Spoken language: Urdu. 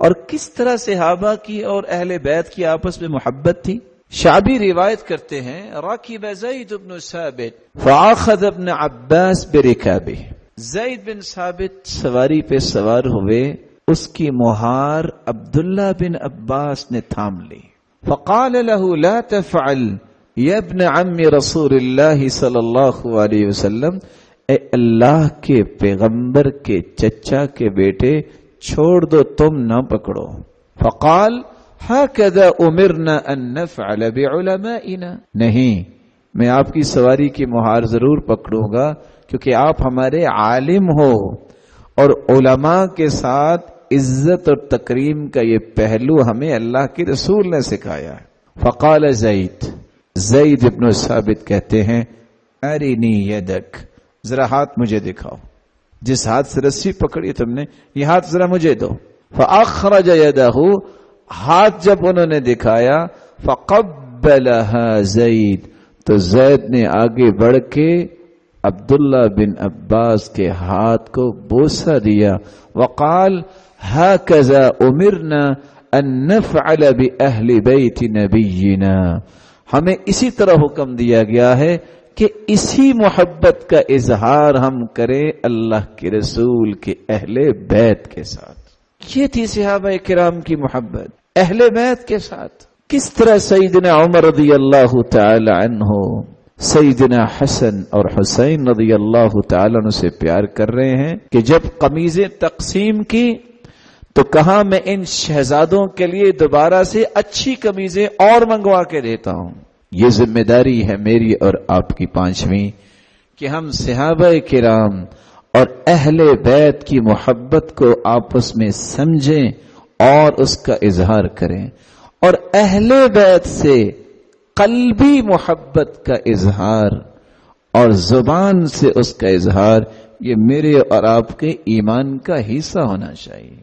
اور کس طرح صحابہ کی اور اہل بیت کی آپس میں محبت تھی. شعبی روایت کرتے ہیں راکب زید بن ثابت فاخذ ابن عباس برکابه. زید بن ثابت سواری پہ سوار ہوئے، اس کی مہار عبداللہ بن عباس نے تھام لی. فقال له لا تفعل یا ابن عم رسول اللہ صلی اللہ علیہ وسلم، اے اللہ کے پیغمبر کے چچا کے بیٹے چھوڑ دو، تم نہ پکڑو. فقال هكذا امرنا ان نفعل بعلمائنا، نہیں میں آپ کی سواری کی مہار ضرور پکڑوں گا کیونکہ آپ ہمارے عالم ہو، اور علماء کے ساتھ عزت اور تکریم کا یہ پہلو ہمیں اللہ کے رسول نے سکھایا. فقال زید ابن ثابت کہتے ہیں ارنی یدک، ذرا ہاتھ مجھے دکھاؤ، جس ہاتھ سے رسی پکڑی تم نے یہ ہاتھ ذرا مجھے دو. فاخرج یدہ، ہاتھ جب انہوں نے دکھایا، فقبلها زید، تو زید نے آگے بڑھ کے عبداللہ بن عباس کے ہاتھ کو بوسہ دیا. وقال هكذا امرنا ان نفعل باہل بیت نبینا، ہمیں اسی طرح حکم دیا گیا ہے کہ اسی محبت کا اظہار ہم کریں اللہ کے رسول کے اہل بیت کے ساتھ. یہ تھی صحابہ کرام کی محبت اہل بیت کے ساتھ. کس طرح سیدنا عمر رضی اللہ تعالی عنہ سیدنا حسن اور حسین رضی اللہ تعالی عنہ سے پیار کر رہے ہیں کہ جب قمیضیں تقسیم کی تو کہا میں ان شہزادوں کے لیے دوبارہ سے اچھی قمیضیں اور منگوا کے دیتا ہوں. یہ ذمہ داری ہے میری اور آپ کی پانچویں کہ ہم صحابہ کرام اور اہل بیت کی محبت کو آپس میں سمجھیں اور اس کا اظہار کریں، اور اہل بیت سے قلبی محبت کا اظہار اور زبان سے اس کا اظہار، یہ میرے اور آپ کے ایمان کا حصہ ہونا چاہیے.